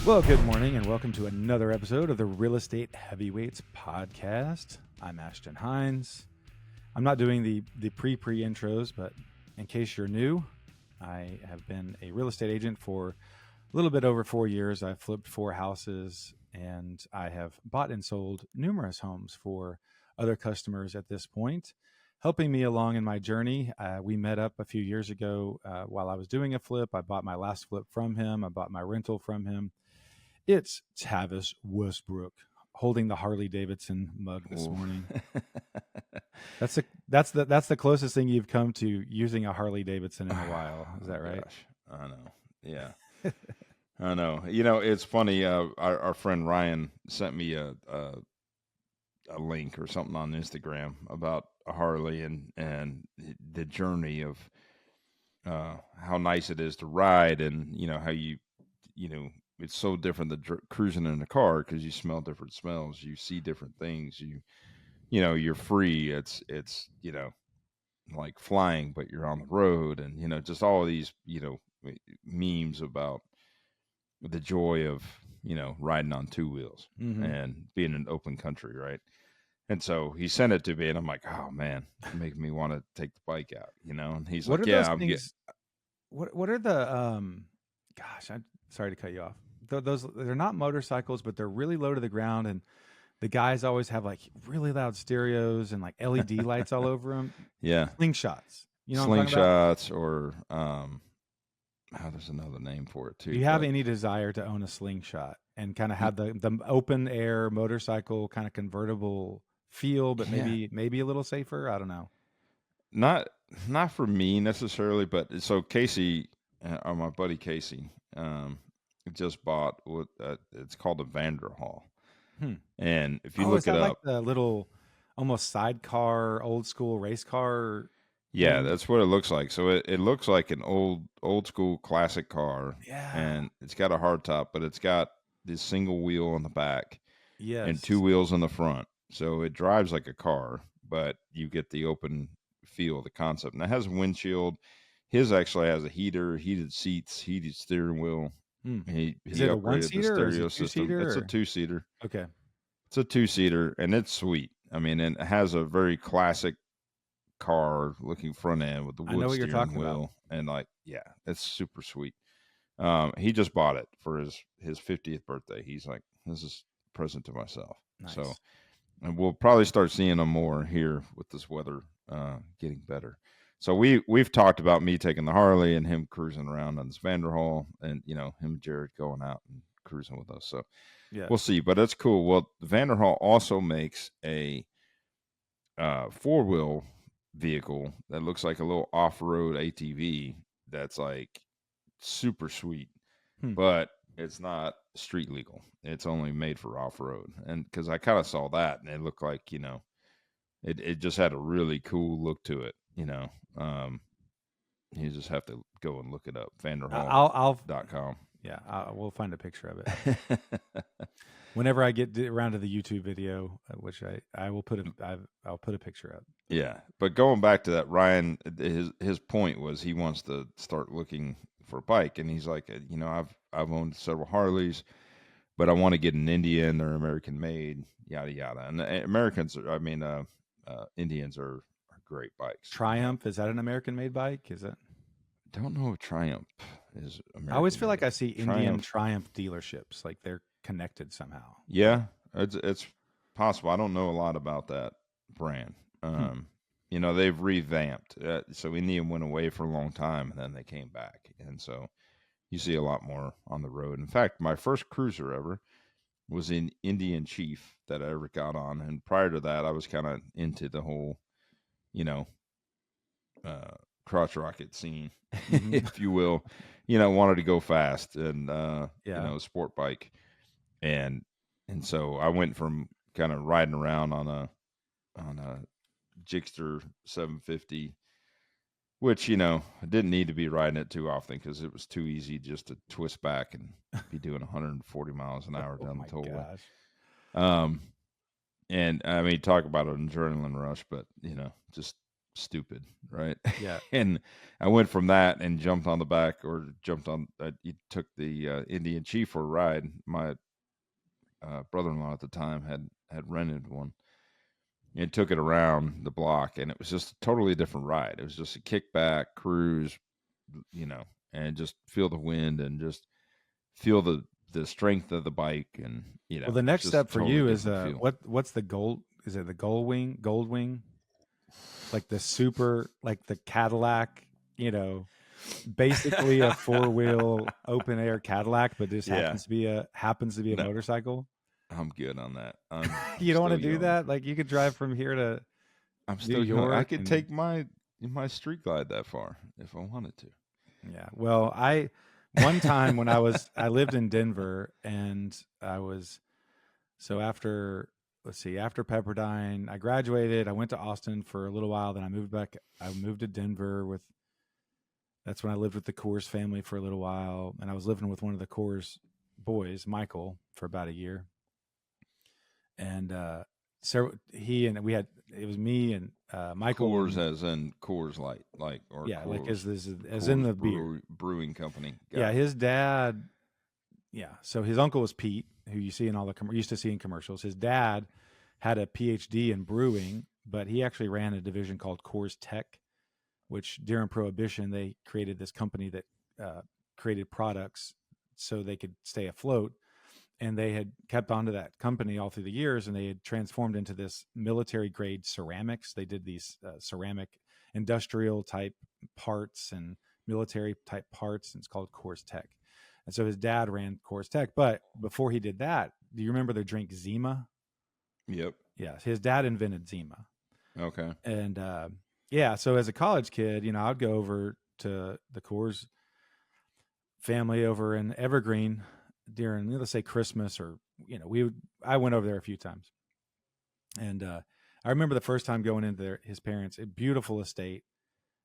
Well, good morning and welcome to another episode of the Real Estate Heavyweights podcast. I'm Ashton Hines. I'm not doing the pre-intros, but in case you're new, I have been a real estate agent for a little bit over 4 years. I've flipped 4 houses and I have bought and sold numerous homes for other customers at this point, helping me along in my journey. We met up a few years ago while I was doing a flip. I bought my last flip from him. I bought my rental from him. It's Tavis Westbrook holding the Harley Davidson mug this morning. That's the closest thing you've come to using a Harley Davidson in a while. Is that right? Gosh, I know. Yeah, I know. You know, it's funny. Our friend Ryan sent me a link or something on Instagram about a Harley and the journey of how nice it is to ride, and how you know it's so different than cruising in a car because you smell different smells, you see different things, you're free. It's like flying, but you're on the road, and just all of these memes about the joy of riding on 2 wheels and being in open country, right? And so he sent it to me, and I'm like, oh man, it makes me want to take the bike out, and he's What like, are yeah, those I'm getting. things? What are the gosh, I'm sorry to cut you off. Those, they're not motorcycles, but they're really low to the ground, and the guys always have like really loud stereos and like LED lights all over them. Yeah, Slingshots. You know what I'm talking about? slingshots, or there's another name for it Do too, you have but any desire to own a slingshot and kind of have the open air motorcycle kind of convertible feel, but yeah, maybe a little safer? I don't know. not not for me necessarily, but so Casey, or my buddy Casey, just bought what it's called a Vanderhall, Hmm. and if you Oh, is look it that like up, the little almost sidecar, old school race car yeah, thing? that's what it looks like. So it looks like an old school classic car, Yeah. and it's got a hardtop, but it's got this single wheel on the back and 2 Yes. wheels in the front. So it drives like a car, but you get the open feel, the concept. And it has a windshield. His actually has a heater, heated seats, heated steering wheel. Hmm. Is He it a upgraded the one-seater or is it stereo system. two-seater It's a or? 2-seater. Okay. It's a 2-seater, and it's sweet. I mean, and it has a very classic car looking front end with the I know wood what you're steering talking about. wheel, and like, yeah, it's super sweet. He just bought it for his 50th birthday. He's like, this is a present to myself. So, Nice. and we'll probably start seeing them more here with this weather getting better. So we've talked about me taking the Harley and him cruising around on this Vanderhall, and him and Jared going out and cruising with us. So we'll Yes. see, but that's cool. Well, Vanderhall also makes a 4-wheel vehicle that looks like a little off-road ATV that's like super sweet, Hmm. but it's not street legal. It's only made for off-road. And because I kind of saw that, and it looked like it just had a really cool look to it. You just have to go and look it up, I'll vanderhall.com. yeah, we'll find a picture of it. Whenever I get around to the YouTube video, which I will put I'll put a picture up. Yeah, but going back to that, Ryan, his point was he wants to start looking for a bike, and he's like, I've owned several Harleys, but I want to get an Indian or American made, yada yada. And Americans, Indians are great bikes. Triumph, is that an American-made bike? Is it? Don't know if Triumph is I always American feel like made. I see Indian Triumph dealerships, like they're connected somehow. Yeah, it's possible. I don't know a lot about that brand. Hmm. They've revamped. So Indian went away for a long time, and then they came back, and so you see a lot more on the road. In fact, my first cruiser ever was an Indian Chief that I ever got on, and prior to that, I was kind of into the whole, you know, crotch rocket scene, Mm-hmm. if you will. Wanted to go fast and Yeah. sport bike, and so I went from kind of riding around on a Gixxer 750, which I didn't need to be riding it too often because it was too easy just to twist back and be doing 140 miles an hour Oh down my the tollway. gosh. Um, and I mean, talk about an adrenaline rush, but just stupid, right? Yeah. And I went from that and jumped on the back, or jumped on. You took the Indian Chief for a ride. My brother-in-law at the time had rented one and took it around the block, and it was just a totally different ride. It was just a kickback cruise, you know, and just feel the wind and just feel the strength of the bike, and Well, the it's next just a step for totally you is different feel. what's the gold? Is it the gold wing? Gold wing, like the super, like the Cadillac. You know, basically a four wheel open air Cadillac, but this Yeah, happens to be a no, motorcycle. I'm good on that. I'm You don't want still to do young. that. Like you could drive from here to I'm New still young. I York, could and take my street glide that far if I wanted to. yeah. Well, I one time when I lived in Denver, and I was so after let's see, after Pepperdine, I graduated. I went to Austin for a little while. Then I moved back. I moved to Denver with. That's when I lived with the Coors family for a little while, and I was living with one of the Coors boys, Michael, for about a year. And so he and we had it was me and Michael Coors, and as in Coors Light, like, or yeah, like Coors as in Coors the beer. Brewing Company. Yeah, Got it. his dad. Yeah, so his uncle was Pete, who you see in all the used to see in commercials. His dad had a PhD in brewing, but he actually ran a division called Coors Tech, which during Prohibition they created this company that created products so they could stay afloat. And they had kept on to that company all through the years, and they had transformed into this military grade ceramics. They did these ceramic industrial type parts and military type parts, and it's called Coors Tech. And so his dad ran Coors Tech, but before he did that, do you remember the drink Zima? Yep. Yeah, his dad invented Zima. Okay. And yeah, so as a college kid, I'd go over to the Coors family over in Evergreen during, let's say, Christmas, or I went over there a few times. And I remember the first time going into his parents, a beautiful estate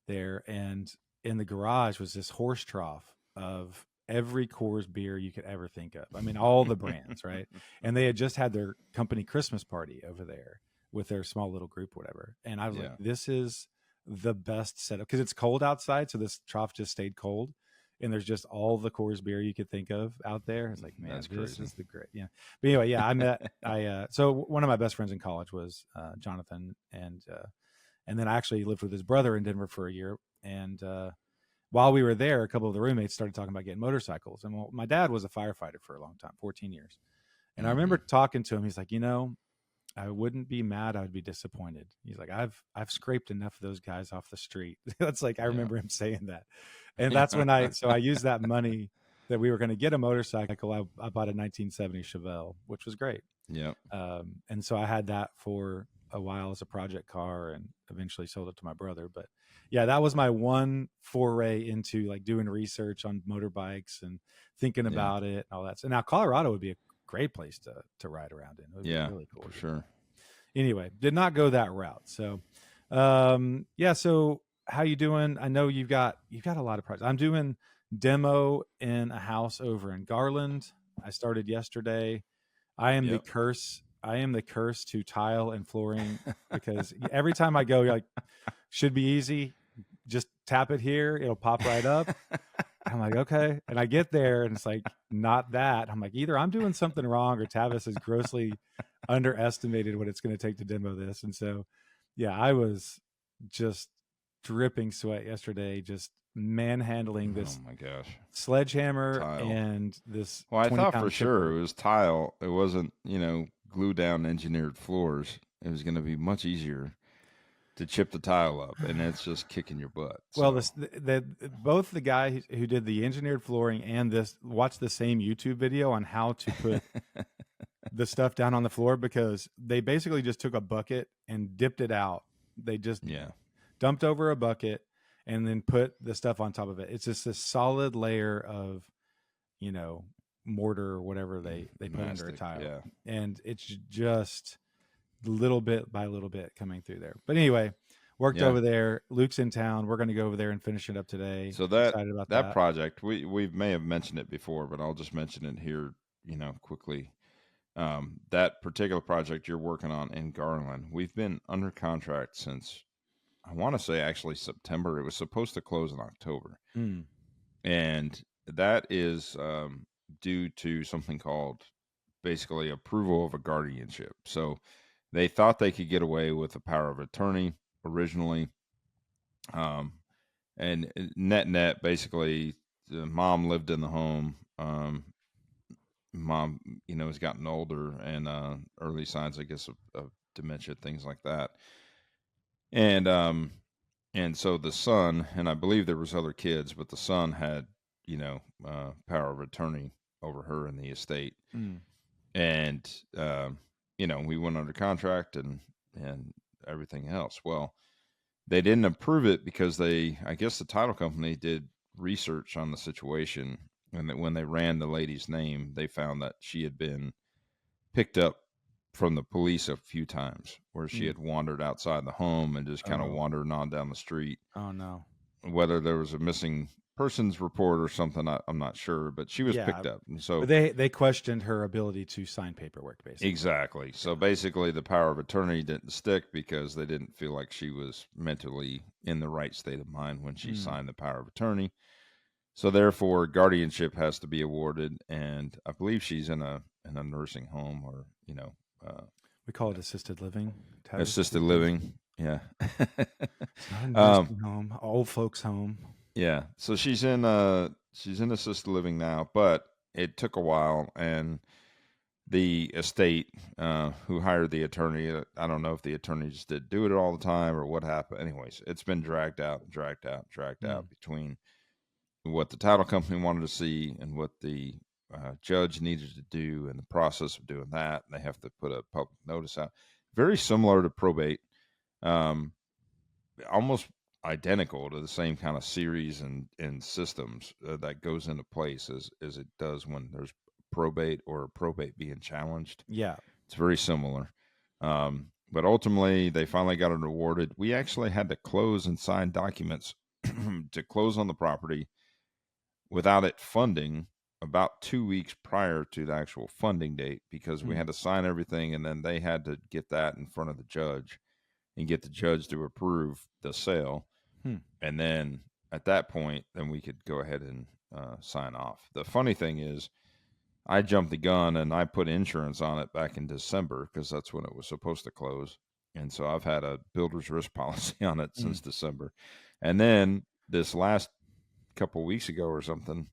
there, and in the garage was this horse trough of every Coors beer you could ever think of. I mean, all the brands, right? And they had just had their company Christmas party over there with their small little group, whatever. And I was like, Yeah. this is the best setup because it's cold outside, so this trough just stayed cold. And there's just all the Coors beer you could think of out there. It's like, man, That's this crazy. is the great. Yeah. But anyway, yeah, so one of my best friends in college was Jonathan, and then I actually lived with his brother in Denver for a year. And while we were there, a couple of the roommates started talking about getting motorcycles. And well, my dad was a firefighter for a long time, 14 years. And I remember talking to him. He's like, I wouldn't be mad. I would be disappointed. He's like, I've scraped enough of those guys off the street. That's like, I remember him saying that. And that's when I used that money that we were going to get a motorcycle. I bought a 1970 Chevelle, which was great. Yep. And so I had that for a while as a project car, and eventually sold it to my brother. But yeah, that was my one foray into like doing research on motorbikes and thinking about it and all that. So now Colorado would be a great place to ride around in. It would be really cool. For sure. Anyway, did not go that route. So yeah, so how you doing? I know you've got a lot of projects. I'm doing demo in a house over in Garland. I started yesterday. I am the curse to tile and flooring because every time I go, like, should be easy. Just tap it here. It'll pop right up. I'm like, okay. And I get there and it's like, not that. I'm like, either I'm doing something wrong or Tavis has grossly underestimated what it's going to take to demo this. And so, yeah, I was just dripping sweat yesterday, just manhandling this Oh my gosh. sledgehammer Tile. and this. Well, I thought for sure chipper. it was tile. It wasn't, glue down engineered floors. It was going to be much easier to chip the tile up, and it's just kicking your butt. Well, So. both the guy who did the engineered flooring and this watched the same YouTube video on how to put the stuff down on the floor, because they basically just took a bucket and dipped it out. They just dumped over a bucket and then put the stuff on top of it. It's just a solid layer of, mortar or whatever they put under a tile. Yeah. And it's just little bit by little bit coming through there. But anyway, worked over there. Luke's in town. We're going to go over there and finish it up today. So excited about that project, we may have mentioned it before, but I'll just mention it here, quickly. That particular project you're working on in Garland, we've been under contract since I want to say actually September. It was supposed to close in October, Mm. and that is due to something called basically approval of a guardianship. So they thought they could get away with a power of attorney originally, um, and net basically the mom lived in the home. Mom, has gotten older and early signs, I guess, of dementia, things like that, and so the son, and I believe there was other kids, but the son had power of attorney over her in the estate, Mm. and we went under contract and everything else. Well, they didn't approve it because I guess the title company did research on the situation, and that when they ran the lady's name, they found that she had been picked up from the police a few times, where she Mm. had wandered outside the home and just kind of Oh. wandered on down the street. Oh no. Whether there was a missing persons report or something, I'm not sure, but she was Yeah, picked up. And so but they questioned her ability to sign paperwork, basically. exactly. So basically, the power of attorney didn't stick because they didn't feel like she was mentally in the right state of mind when she Mm. signed the power of attorney. So therefore, guardianship has to be awarded, and I believe she's in a nursing home, or uh, We call it assisted living. Tavis assisted assisted living. living. Yeah. It's not a um, nursing home, old folks home. yeah. So she's in assisted living now, but it took a while, and the estate who hired the attorney, I don't know if the attorney just did do it all the time or what happened. Anyways, it's been dragged out, dragged Mm. out between what the title company wanted to see and what the judge needed to do, and the process of doing that. And they have to put a public notice out. Very similar to probate, um, almost identical to the same kind of series and systems that goes into place as it does when there's probate or a probate being challenged. Yeah. It's very similar. But ultimately, they finally got it awarded. We actually had to close and sign documents to close on the property without it funding about 2 weeks prior to the actual funding date, because we Mm. had to sign everything, and then they had to get that in front of the judge and get the judge to approve the sale. Hmm. And then at that point, then we could go ahead and sign off. The funny thing is, I jumped the gun and I put insurance on it back in December because that's when it was supposed to close. And so I've had a builder's risk policy on it Mm. since December. And then this last couple weeks ago or something,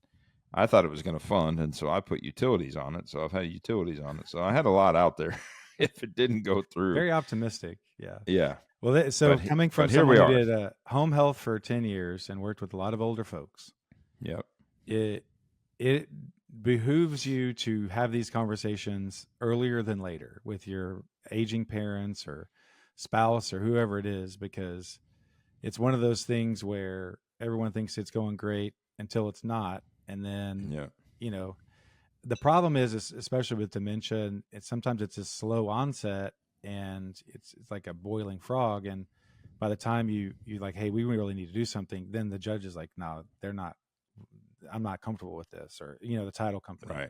I thought it was going to fund, and so I put utilities on it. So I've had utilities on it. So I had a lot out there. If it didn't go through, Very optimistic. Yeah. yeah. Well, so But coming from but here someone we who are. did home health for 10 years and worked with a lot of older folks, Yep. it behooves you to have these conversations earlier than later with your aging parents or spouse or whoever it is, because it's one of those things where everyone thinks it's going great until it's not. And then, Yeah. you know, the problem is especially with dementia, and sometimes it's a slow onset, and it's like a boiling frog. And by the time you like, hey, we really need to do something, then the judge is like, no, they're not. I'm not comfortable with this, or the title company. Right.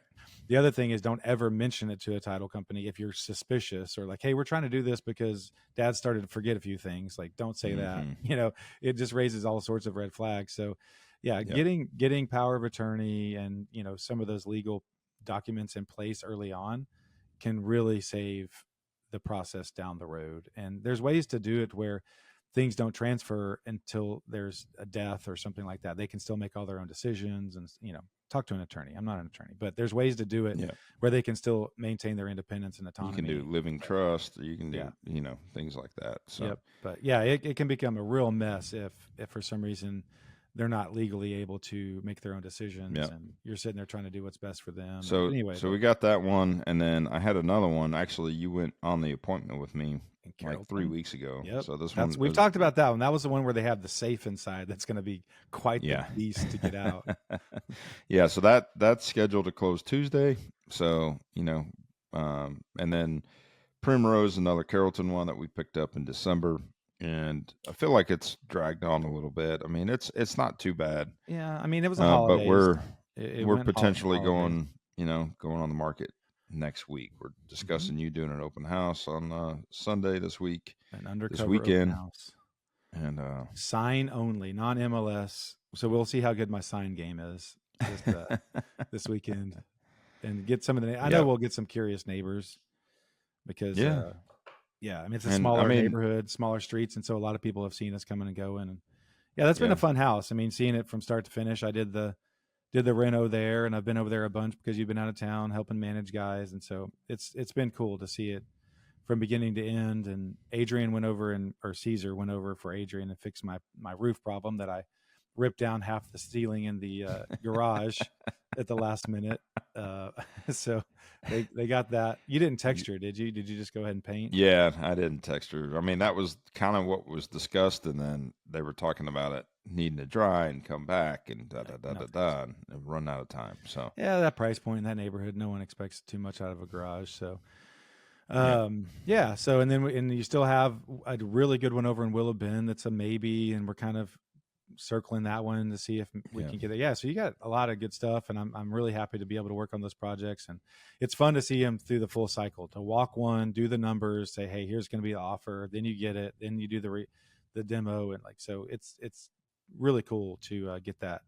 The other thing is, don't ever mention it to a title company if you're suspicious, or like, hey, we're trying to do this because dad started to forget a few things. Like, don't say that. Mm-hmm. It just raises all sorts of red flags. So yeah, Yep. getting power of attorney and some of those legal documents in place early on can really save the process down the road. And there's ways to do it where things don't transfer until there's a death or something like that. They can still make all their own decisions and talk to an attorney. I'm not an attorney, but there's ways to do it Yeah. where they can still maintain their independence and You autonomy. can do living trust. You can do Yeah. things like that. So Yep. But yeah, it can become a real mess if for some reason they're not legally able to make their own decisions, yeah. and you're sitting there trying to do what's best for them. So Anyway, so we got that one, and then I had another one. Actually, you went on the appointment with me in like 3 Carrollton. weeks ago. Yep. So this one We've talked about that one. That was the one where they have the safe inside. That's going to be quite yeah. the beast to get out. Yeah. So that's scheduled to close Tuesday. So and then Primrose, another Carrollton one that we picked up in December, and I feel like it's dragged on a little bit. I mean, it's not too bad. Yeah, I mean, it was a But holidays. we're Went potentially holidays. going on the market next week. We're discussing you doing an open house on Sunday this week, An this undercover open weekend, house. And sign only, non MLS. So we'll see how good my sign game is this weekend, and get some of the. I know yeah, we'll get some curious neighbors because, yeah, yeah, I mean it's a and I smaller mean, neighborhood, smaller streets, and so a lot of people have seen us coming and going, and yeah, that's been a yeah, fun house. I mean, seeing it from start to finish. I did the reno there, and I've been over there a bunch because you've been out of town helping manage guys, and so it's been cool to see it from beginning to end. And Adrian went over or Caesar went over for Adrian and fixed my roof problem that I ripped down half the ceiling in the garage at the last minute. Uh, so they got that. You didn't y- texture, did you? Did you just go ahead and paint? yeah, I didn't text her. I mean, that was kind of what was discussed, and then they were talking about it needing to dry and come back, and da da da No da thanks. da, and run out of time. So Yeah, that price point in that neighborhood, no one expects too much out of a garage. So yeah, yeah. So and you still have a really good one over in Willow Bend that's a maybe, and we're kind of circling that one to see if we yeah, can get it. Yeah, so you got a lot of good stuff, and I'm really happy to be able to work on those projects, and it's fun to see them through the full cycle. To walk one, do the numbers, say, hey, here's going to be the offer, then you get it, then you do the demo, and like so, it's really cool to get that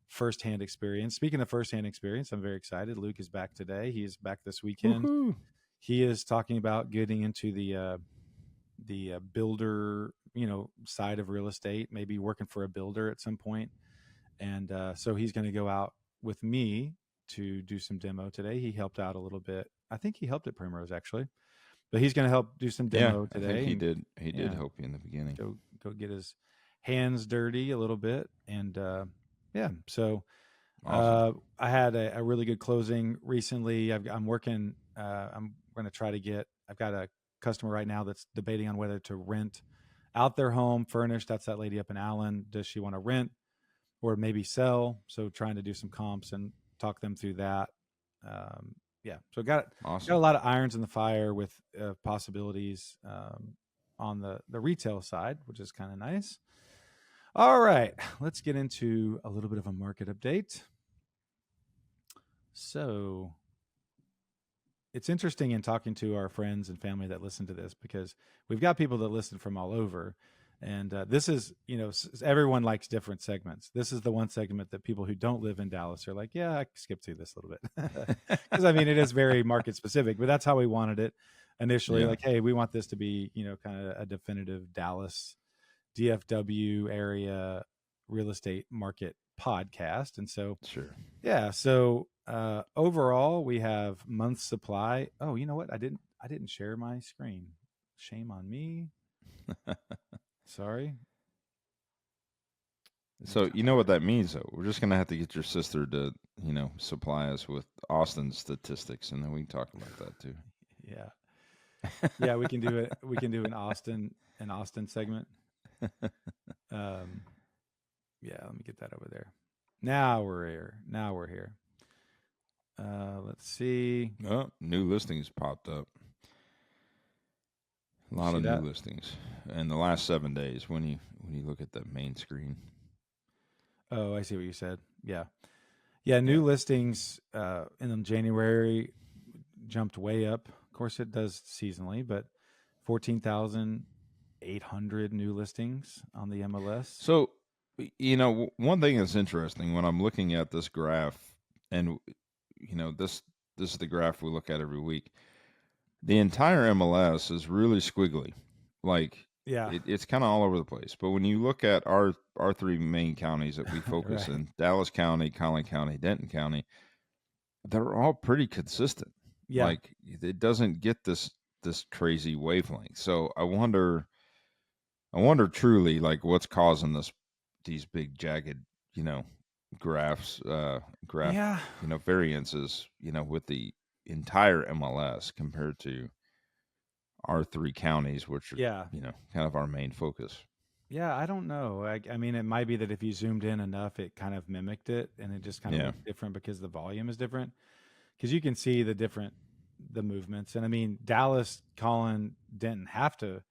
firsthand experience. Speaking of firsthand experience, I'm very excited. Luke is back today. He is back this weekend. woohoo, He is talking about getting into the builder, side of real estate, maybe working for a builder at some point. And so he's going to go out with me to do some demo today. He helped out a little bit. I think he helped at Primrose actually, but he's going to help do some yeah, demo I think today. And he did yeah, help you in the beginning. go get his hands dirty a little bit. And yeah, so Awesome. I had a really good closing recently. I'm working. I'm going to try to get. I've got a customer right now that's debating on whether to rent out their home furnished. That's that lady up in Allen. Does she want to rent or maybe sell? So trying to do some comps and talk them through that. Yeah. So got a Awesome. lot of irons in the fire with possibilities on the retail side, which is kind of nice. All right, let's get into a little bit of a market update. So it's interesting in talking to our friends and family that listen to this because we've got people that listen from all over. And this is, everyone likes different segments. This is the one segment that people who don't live in Dallas are like, yeah, I can skip through this a little bit. Because I mean, it is very market specific, but that's how we wanted it initially. Yeah, Like, hey, we want this to be, kind of a definitive Dallas, DFW area real estate market podcast. And so, sure. yeah. So overall, we have month supply. Oh, you know what? I didn't share my screen. Shame on me. Sorry. Let me So you know what hide. that means, though. We're just gonna have to get your sister to, supply us with Austin's statistics, and then we can talk about that too. Yeah. Yeah, we can do it. We can do an Austin segment. Um, yeah, let me get that over there. Now we're here. Now we're here. Let's see. Oh, new listings popped up. A You lot see of new that? listings in the last 7 days. When you look at the main screen, Oh, I see what you said. Yeah. Yeah, yeah, new listings in January jumped way up. Of course, it does seasonally, but 14,800 new listings on the MLS. so one thing that's interesting when I'm looking at this graph, and this is the graph we look at every week. The entire MLS is really squiggly, like Yeah, it's kind of all over the place. But when you look at our three main counties that we focus right. in, Dallas County, Collin County, Denton County, they're all pretty consistent. Yeah, Like it doesn't get this crazy wavelength. So I wonder truly like what's causing these big jagged, you know, graphs, graph, yeah, variances, with the entire MLS compared to our three counties, which are, yeah, kind of our main focus. yeah. I don't know. I mean, it might be that if you zoomed in enough, it kind of mimicked it, and it just kind of Yeah. looked different because the volume is different. Because you can see the movements, and I mean, Dallas, Colin, Denton have to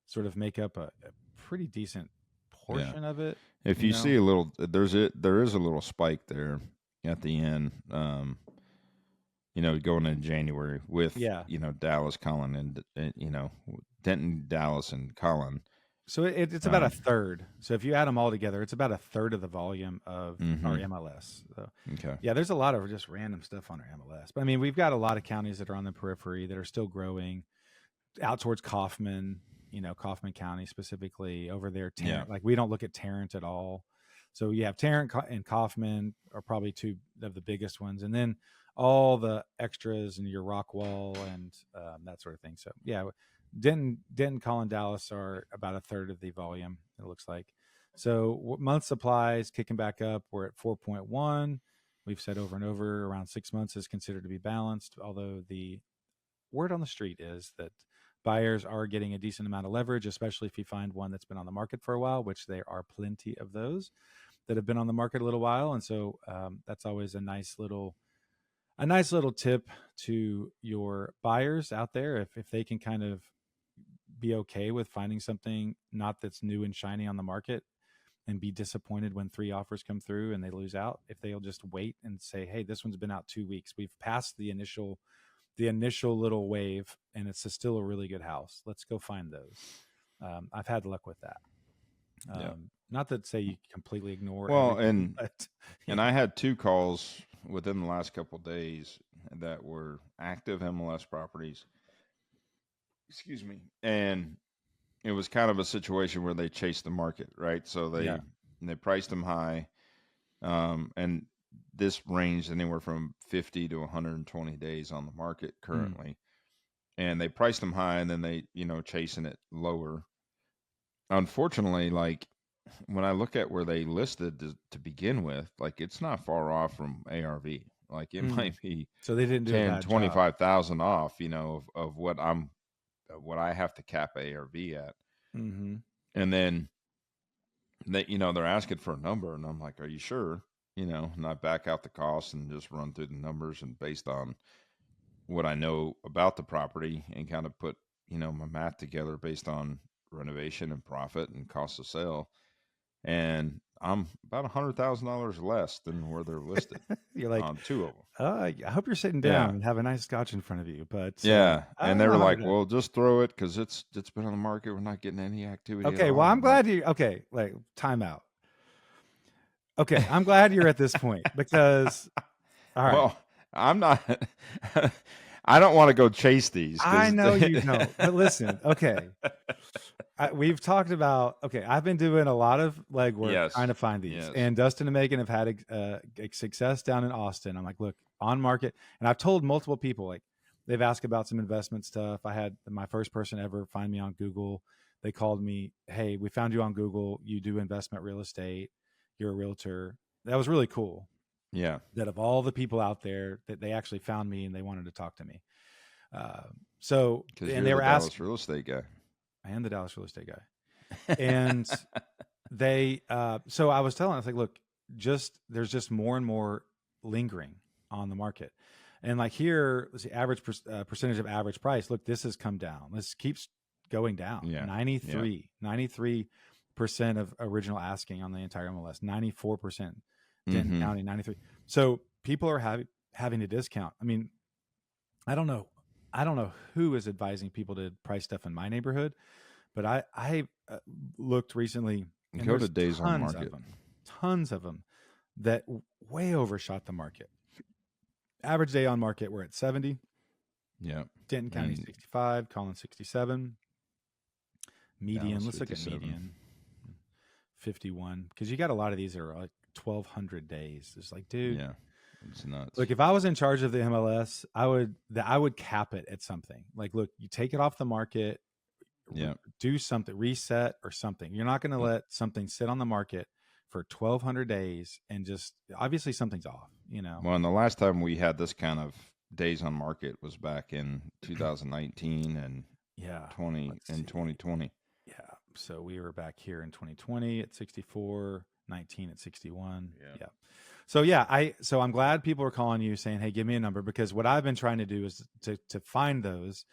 sort of make up a pretty decent Yeah. portion of it. If You you see know? a little, there is a little spike there at the end. Going in January with Yeah. Dallas, Collin, and Denton, Dallas, and Collin. So it's about a third. So if you add them all together, it's about a third of the volume of our MLS. So, Okay. yeah, there's a lot of just random stuff on our MLS. But I mean, we've got a lot of counties that are on the periphery that are still growing out towards Kaufman, Kaufman County specifically over there. Tarrant, like we don't look at Tarrant at all. So you have Tarrant and Kaufman are probably two of the biggest ones. And then all the extras and your Rockwall and that sort of thing. So yeah, Denton, Collin, Dallas are about a third of the volume, it looks like. So month supplies kicking back up. We're at 4.1. We've said over and over around 6 months is considered to be balanced, although the word on the street is that buyers are getting a decent amount of leverage, especially if you find one that's been on the market for a while, which there are plenty of those that have been on the market a little while. And so that's always a nice little tip to your buyers out there. If they can kind of be okay with finding something not that's new and shiny on the market and be disappointed when 3 offers come through and they lose out, if they'll just wait and say, hey, this one's been out 2 weeks. We've passed the initial little wave and it's still a really good house. Let's go find those. I've had luck with that. Not that say you completely ignore. Well, and I had 2 calls within the last couple of days that were active MLS properties. Excuse me. And it was kind of a situation where they chased the market, right? So they priced them high, and this ranged anywhere from 50 to 120 days on the market currently. And they priced them high, and then they, chasing it lower. Unfortunately, like when I look at where they listed to begin with, like it's not far off from ARV. Like it might be so they didn't do 10, 25,000 off, of what I have to cap ARV at. Mm-hmm. And then they're asking for a number, and I'm like, are you sure? And I back out the costs and just run through the numbers, and based on what I know about the property and kind of put, my math together based on renovation and profit and cost of sale. And I'm about $100,000 less than where they're listed. You're like, on 2 of them. I hope you're sitting down and have a nice scotch in front of you. But and they were like, well, just throw it because it's been on the market. We're not getting any activity. Okay, well, I'm glad you. Okay, like time out. Okay, I'm glad you're at this point because. All right. Well, I'm not. I don't want to go chase these. I know you don't. But listen, okay. We've talked about, I've been doing a lot of legwork trying to find these. Yes. And Dustin and Megan have had success down in Austin. I'm like, look, on market. And I've told multiple people, like, they've asked about some investment stuff. I had my first person ever find me on Google. They called me, hey, we found you on Google. You do investment real estate. You're a realtor. That was really cool. Yeah. That of all the people out there, that they actually found me and they wanted to talk to me. So, and they were asking. Dallas real estate guy. I am the Dallas real estate guy. And they, so I was telling, I was like, look, there's just more and more lingering on the market. And like here, let's see, average percentage of average price. Look, this has come down. This keeps going down. Yeah. 93% of original asking on the entire MLS, 94%. Denton County, 93. So people are having to discount. I mean, I don't know who is advising people to price stuff in my neighborhood, but I looked recently. And go to days on market. Tons of them that way overshot the market. Average day on market, we're at 70. Yeah. Denton County 65, Collin 67. Median, let's look at median. 51, because you got a lot of these that are like 1,200 days. It's like, dude. Yeah. It's nuts. Look, if I was in charge of the MLS, I would cap it at something. Like, look, you take it off the market, do something, reset or something. You're not going to let something sit on the market for 1,200 days and just obviously something's off, Well, and the last time we had this kind of days on market was back in 2019 and 2020. Yeah. So we were back here in 2020 at 64, 19 at 61. Yeah. So I'm glad people are calling you saying, hey, give me a number, because what I've been trying to do is to find those,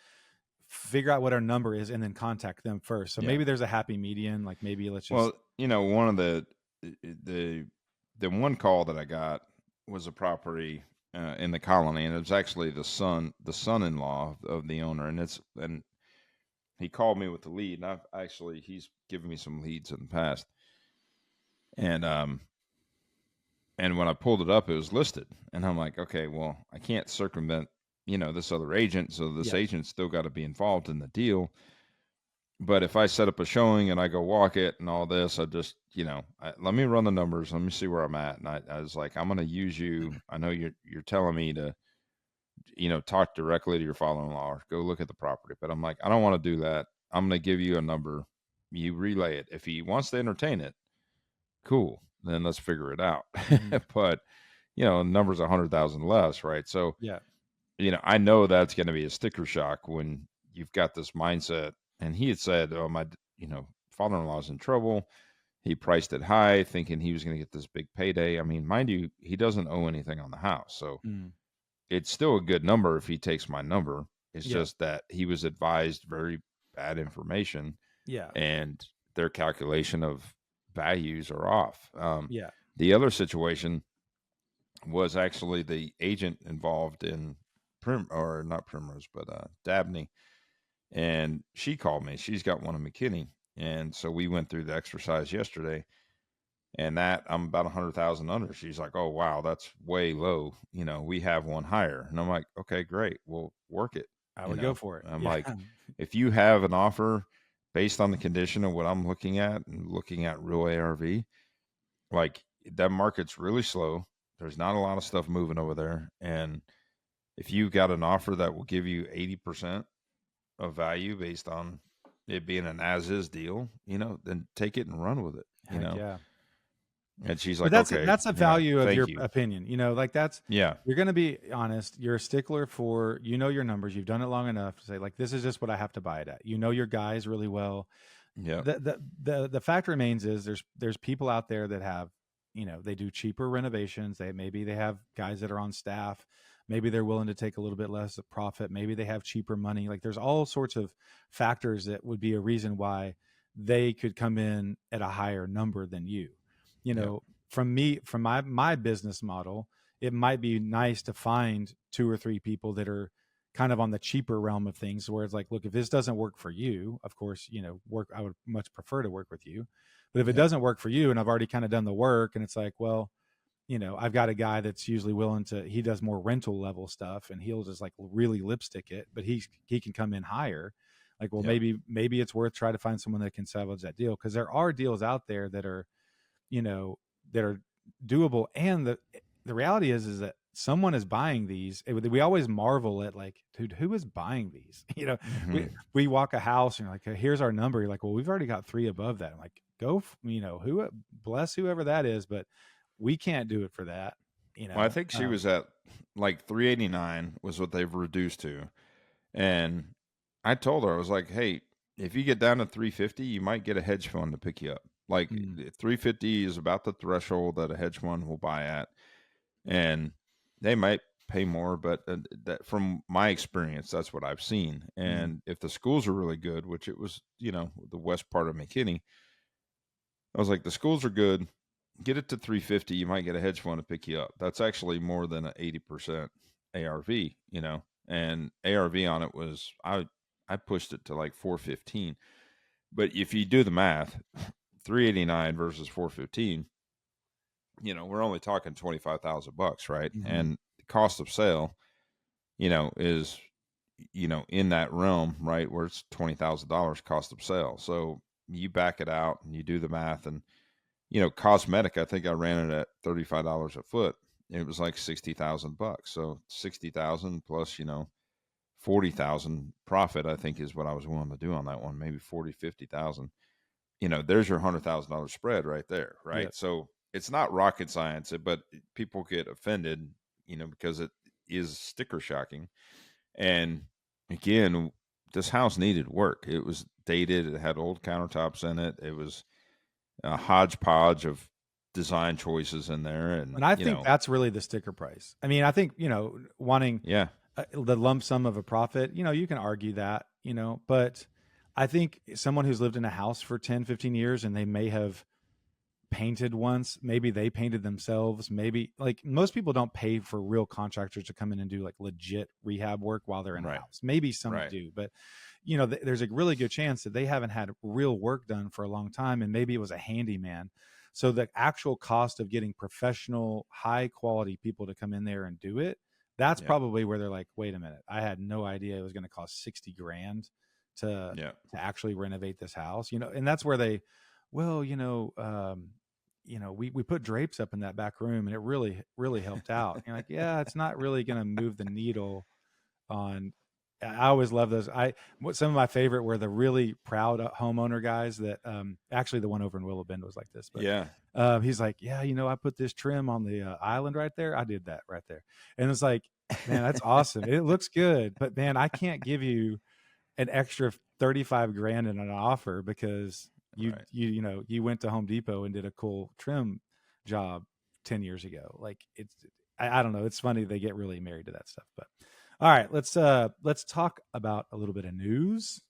figure out what our number is, and then contact them first. So maybe there's a happy median. Like maybe let's just. Well, one of the one call that I got was a property in the colony, and it was actually the son-in-law of the owner, and he called me with the lead, and he's given me some leads in the past, and when I pulled it up, it was listed, and I'm like, okay, well, I can't circumvent, this other agent, so this Yeah. agent's still got to be involved in the deal. But if I set up a showing and I go walk it and all this, I just, let me run the numbers. Let me see where I'm at. And I was like, I'm going to use you. I know you're telling me to, talk directly to your father-in-law or go look at the property. But I'm like, I don't want to do that. I'm going to give you a number. You relay it. If he wants to entertain it, cool. Then let's figure it out. Mhm. But, number's 100,000 less, right? So, Yeah. I know that's going to be a sticker shock when you've got this mindset. And he had said, "Oh, my, father-in-law's in trouble. He priced it high, thinking he was going to get this big payday." I mean, mind you, he doesn't owe anything on the house, so Mm. it's still a good number if he takes my number. It's Yeah. just that he was advised very bad information, Yeah. and their calculation of values are off. Yeah. The other situation was actually the agent involved in or not Primrose, but Dabney, and she called me. She's got one in McKinney, and so we went through the exercise yesterday. And that I'm about 100,000 under. She's like, "Oh wow, that's way low. We have one higher." And I'm like, "Okay, great. We'll work it." I would go for it. I'm Yeah. like, if you have an offer based on the condition of what I'm looking at and looking at real ARV, like that market's really slow. There's not a lot of stuff moving over there, and if you've got an offer that will give you 80% of value based on it being an as is deal, then take it and run with it. Heck yeah. And she's But like, "Okay, that's a value of thank your you." opinion. Like Yeah, you're going to be honest. You're a stickler for, your numbers. You've done it long enough to say like, this is just what I have to buy it at. You know your guys really well. yeah, The fact remains is there's people out there that have, they do cheaper renovations. Maybe they have guys that are on staff. Maybe they're willing to take a little bit less of profit. Maybe they have cheaper money. Like there's all sorts of factors that would be a reason why they could come in at a higher number than you. You yeah, know, from my business model, it might be nice to find two or three people that are kind of on the cheaper realm of things, where it's like, look, if this doesn't work for you, of course, I would much prefer to work with you. But if it yeah, doesn't work for you and I've already kind of done the work, and it's like, well, I've got a guy that's usually willing to, he does more rental level stuff and he'll just like really lipstick it, but he can come in higher. Like, well, yeah, maybe it's worth trying to find someone that can salvage that deal. Cause there are deals out there that are doable. And the reality is that someone is buying these. We always marvel at like, dude, who is buying these? hmm We walk a house and you're like, here's our number. You're like, well, we've already got 3 above that. I'm like, go, who bless whoever that is, but we can't do it for that. Well, I think she was at like 389 was what they've reduced to, and I told her, I was like, "Hey, if you get down to 350, you might get a hedge fund to pick you up. Like mm, 350 is about the threshold that a hedge fund will buy at, and they might pay more, but that from my experience, that's what I've seen. mm, And if the schools are really good, which it was, the west part of McKinney, I was like, the schools are good. Get it to 350. You might get a hedge fund to pick you up. That's actually more than an 80% ARV, and ARV on it was, I pushed it to like 415. But if you do the math, 389 versus 415, we're only talking 25,000 bucks, right? mhm, And the cost of sale, is, in that realm, right? Where it's $20,000 cost of sale. So you back it out and you do the math, and cosmetic, I think I ran it at $35 a foot. It was like 60,000 bucks. So 60,000 plus, 40,000 profit, I think is what I was willing to do on that one. Maybe 40, 50,000. There's your $100,000 spread right there. yeah. Right. So it's not rocket science, but people get offended, because it is sticker shocking. And again, this house needed work. It was dated. It had old countertops in it. It was a hodgepodge of design choices in there, and And I think that's really the sticker price. I mean, I think, wanting yeah, the lump sum of a profit, you can argue that, but I think someone who's lived in a house for 10, 15 years and they may have painted once. Maybe they painted themselves. Maybe like most people don't pay for real contractors to come in and do like legit rehab work while they're in a Right. house. Maybe some Right. do, but you know, there's a really good chance that they haven't had real work done for a long time. And maybe it was a handyman. So the actual cost of getting professional, high quality people to come in there and do it, that's Yeah. probably where they're like, wait a minute, I had no idea it was going to cost 60 grand to Yeah. actually renovate this house, you know. And that's where they, well, we put drapes up in that back room and it really helped out. You're like, yeah, it's not really going to move the needle on. I always love those. Some of my favorite were the really proud homeowner guys that actually the one over in Willow Bend was like this, but Yeah. he's like, yeah, I put this trim on the island right there. I did that right there. And it's like, man, that's awesome. It looks good, but man, I can't give you an extra 35 grand in an offer because Right. you went to Home Depot and did a cool trim job 10 years ago. Like I don't know. It's funny. They get really married to that stuff, but all right, let's talk about a little bit of news.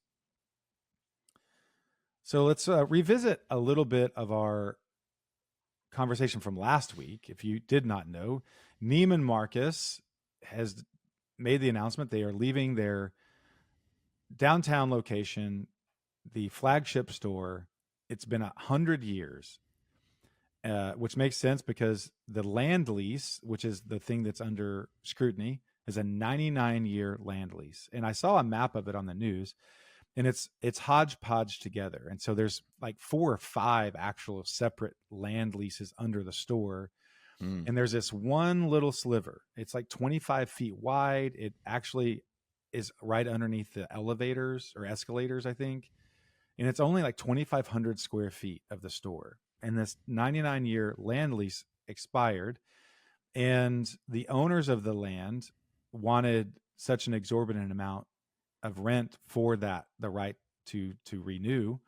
So let's revisit a little bit of our conversation from last week. If you did not know, Neiman Marcus has made the announcement they are leaving their downtown location, the flagship store. It's been 100 years, which makes sense because the land lease, which is the thing that's under scrutiny, is a 99-year land lease. And I saw a map of it on the news, and it's hodgepodge together. And so there's like 4 or 5 actual separate land leases under the store. Mm. And there's this one little sliver. It's like 25 feet wide. It actually is right underneath the elevators or escalators, I think. And it's only like 2,500 square feet of the store. And this 99-year land lease expired. And the owners of the land wanted such an exorbitant amount of rent for the right to renew,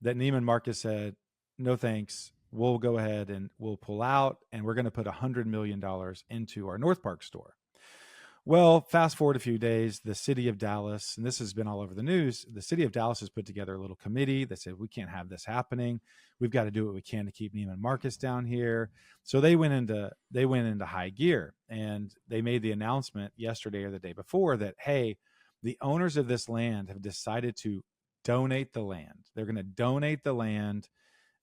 that Neiman Marcus said, no thanks, we'll go ahead and we'll pull out, and we're going to put $100 million into our North Park store. Well, fast forward a few days, the city of Dallas, and this has been all over the news, the city of Dallas has put together a little committee that said, we can't have this happening. We've got to do what we can to keep Neiman Marcus down here. So they went into high gear, and they made the announcement yesterday or the day before that, hey, the owners of this land have decided to donate the land. They're going to donate the land.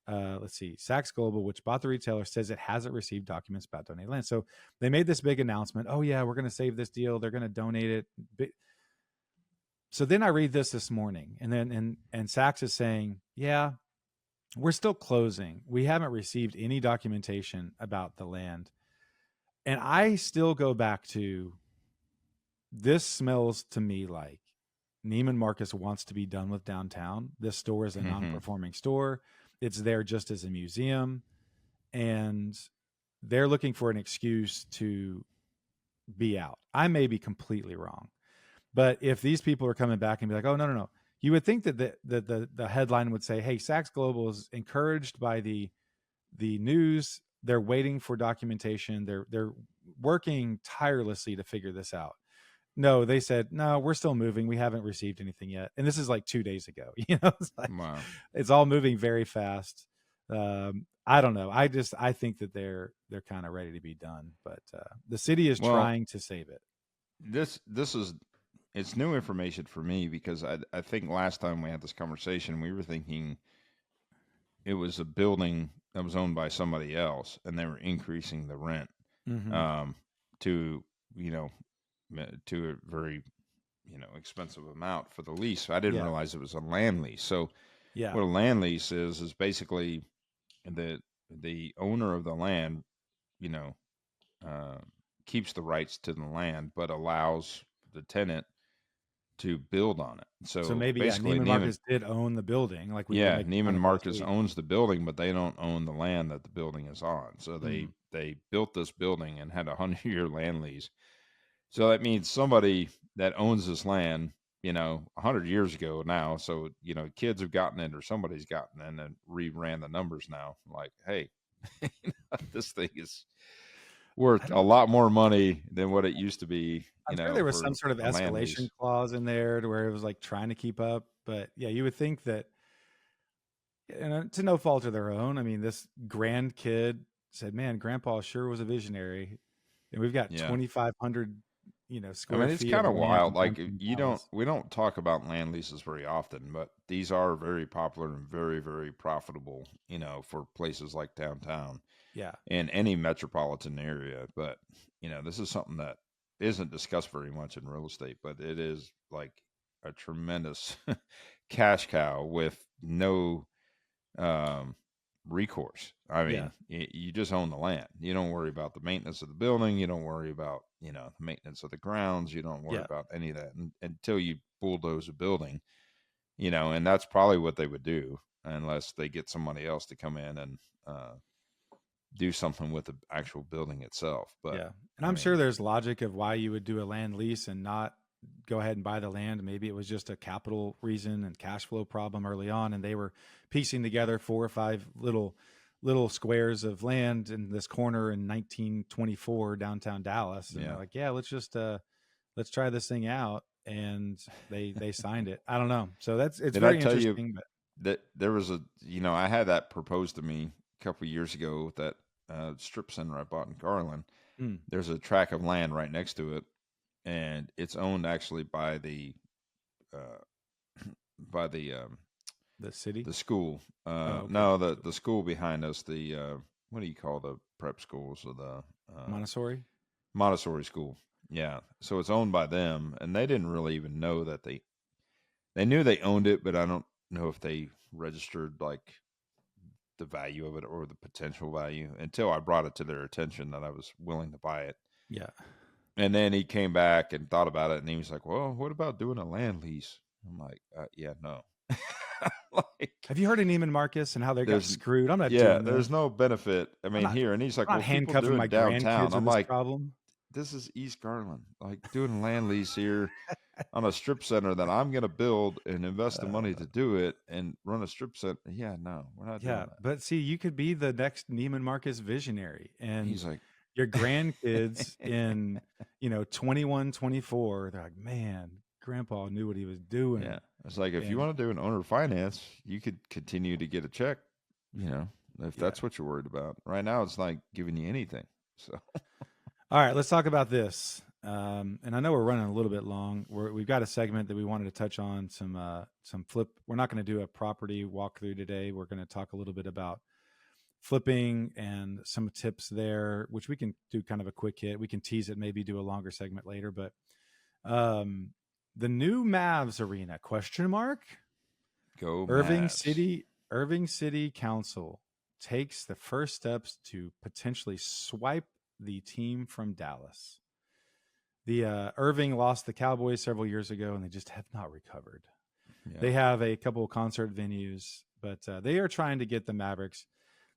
Let's see, Saks Global, which bought the retailer, says it hasn't received documents about donating land. So they made this big announcement. Oh yeah, we're going to save this deal. They're going to donate it. So then I read this morning, and then and Saks is saying, yeah, we're still closing. We haven't received any documentation about the land. And I still go back to, this smells to me like Neiman Marcus wants to be done with downtown. This store is a non-performing store. It's there just as a museum, and they're looking for an excuse to be out. I may be completely wrong, but if these people are coming back and be like, oh, no, you would think that the headline would say, hey, Saks Global is encouraged by the news. They're waiting for documentation. They're working tirelessly to figure this out. No, they said, no, we're still moving. We haven't received anything yet. And this is like 2 days ago. It's like, wow. It's all moving very fast. I don't know. I think that they're kind of ready to be done, but the city is trying to save it. It's new information for me, because I think last time we had this conversation, we were thinking it was a building that was owned by somebody else, and they were increasing the rent to to a very expensive amount for the lease. I didn't realize it was a land lease. So what a land lease is basically the owner of the land keeps the rights to the land, but allows the tenant to build on it. So maybe basically, Neiman Marcus did own the building. Like Neiman Marcus owns the building, but they don't own the land that the building is on. So they built this building and had a 100-year land lease. So that means somebody that owns this land, 100 years ago now. So, kids have gotten it, or somebody's gotten it, and reran the numbers now. Like, hey, this thing is worth a lot more money than what it used to be. I'm sure there was some sort of escalation clause in there to where it was like trying to keep up. But yeah, you would think that and to no fault of their own. I mean, this grandkid said, "Man, Grandpa sure was a visionary," and we've got Yeah. 2,500, I square mean, it's feet kind of of land wild. in Like downtown we Dallas. don't talk about land leases very often, but these are very popular and very, very profitable, for places like downtown Yeah, in any metropolitan area. But, this is something that isn't discussed very much in real estate, but it is like a tremendous cash cow with no um, recourse. I yeah, mean, you just own the land. You don't worry about the maintenance of the building. You don't worry about, the maintenance of the grounds. You don't worry yeah. about any of that until you bulldoze a building, and that's probably what they would do unless they get somebody else to come in and do something with the actual building itself. But Yeah. And I I'm sure mean, there's logic of why you would do a land lease and not go ahead and buy the land. Maybe it was just a capital reason and cash flow problem early on, and they were piecing together 4 or 5 little squares of land in this corner in 1924 downtown Dallas, and they're yeah. like, "Yeah, let's try this thing out." And they signed it. I don't know. So it's Did I very tell you interesting. But that there was I had that proposed to me a couple of years ago with that strip center I bought in Garland. mm, There's a tract of land right next to it, and it's owned actually by uh, the the city, the school. oh, okay, No, the school behind us. The what do you call the prep schools or the Montessori. Montessori school? Yeah, so it's owned by them, and they didn't really even know that they knew they owned it, but I don't know if they registered like the value of it or the potential value until I brought it to their attention that I was willing to buy it. Yeah. And then he came back and thought about it, and he was like, "Well, what about doing a land lease?" I'm like, "Yeah, no." Like, Have you heard of Neiman Marcus and how they got there's, screwed? I'm not yeah, doing there's this. no benefit. I I'm mean, not here, and he's like, I'm not "Well, people handcuffing do my it downtown." grandkids with I'm this like, problem. "This is East Garland. Like doing a land lease here on a strip center that I'm going to build and invest the money Uh, to do it and run a strip center." Yeah, no, we're not doing yeah, that. but see, you could be the next Neiman Marcus visionary, and He's like, your grandkids in 21, 24, they're like, man, Grandpa knew what he was yeah. doing. It's like if you And want to do an owner finance, you could continue to get a check, if yeah. that's what you're worried about. Right now, it's not giving you anything. So, All right, let's talk about this. And I know we're running a little bit long. We've got a segment that we wanted to touch on some flip. We're not going to do a property walkthrough today. We're going to talk a little bit about flipping and some tips there, which we can do kind of a quick hit. We can tease it, maybe do a longer segment later. But um, the new Mavs arena, question mark? go Irving Mavs. City, Irving City Council takes the first steps to potentially swipe the team from Dallas. The Irving lost the Cowboys several years ago, and they just have not recovered. Yeah. They have a couple of concert venues, but they are trying to get the Mavericks,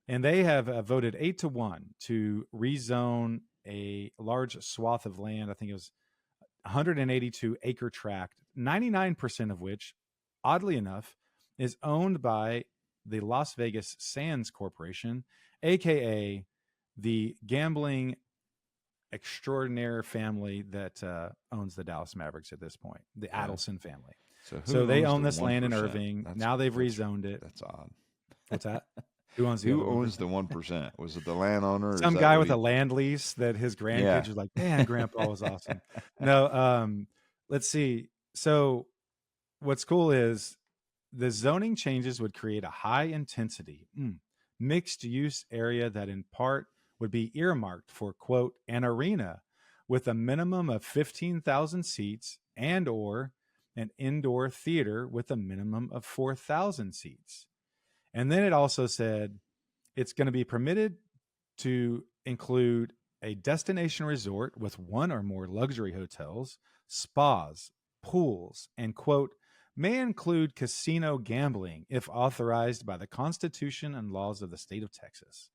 and they have voted 8-1 to rezone a large swath of land. I think it was 182-acre tract, 99% of which, oddly enough, is owned by the Las Vegas Sands Corporation, aka the gambling extraordinaire family that owns the Dallas Mavericks at this point, the Yeah. Adelson family. So So who they owns own the this land in 1%? Irving. That's Now they've that's rezoned it. that's odd. What's that? Who owns the other Who one? owns the 1%? Was it the landowner? Or is Some that guy what with a he? land lease that his Yeah. grandkids are like, man, Grandpa was awesome. No, let's see. So what's cool is the zoning changes would create a high intensity mixed use area that in part would be earmarked for quote an arena with a minimum of 15,000 seats and or an indoor theater with a minimum of 4,000 seats. And then it also said it's going to be permitted to include a destination resort with one or more luxury hotels, spas, pools, and quote, may include casino gambling if authorized by the Constitution and laws of the state of Texas.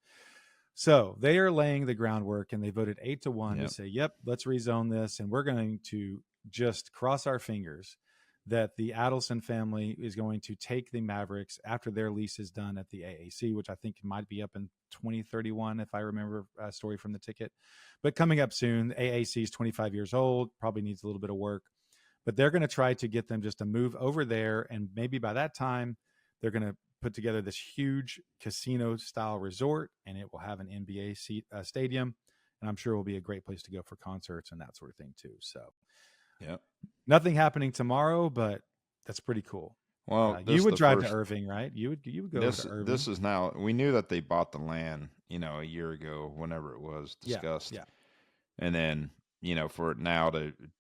So they are laying the groundwork, and they voted 8-1 to Yep. say, yep, let's rezone this. And we're going to just cross our fingers that the Adelson family is going to take the Mavericks after their lease is done at the AAC, which I think might be up in 2031, if I remember a story from the ticket. But coming up soon, the AAC is 25 years old, probably needs a little bit of work. But they're going to try to get them just to move over there. And maybe by that time, they're going to put together this huge casino style resort, and it will have an NBA stadium. And I'm sure it will be a great place to go for concerts and that sort of thing too. So Yep. nothing happening tomorrow, but that's pretty cool. Well, You would drive to Irving, right? You would go to Irving. This is now, we knew that they bought the land, a year ago, whenever it was discussed. Yeah. And then, for it now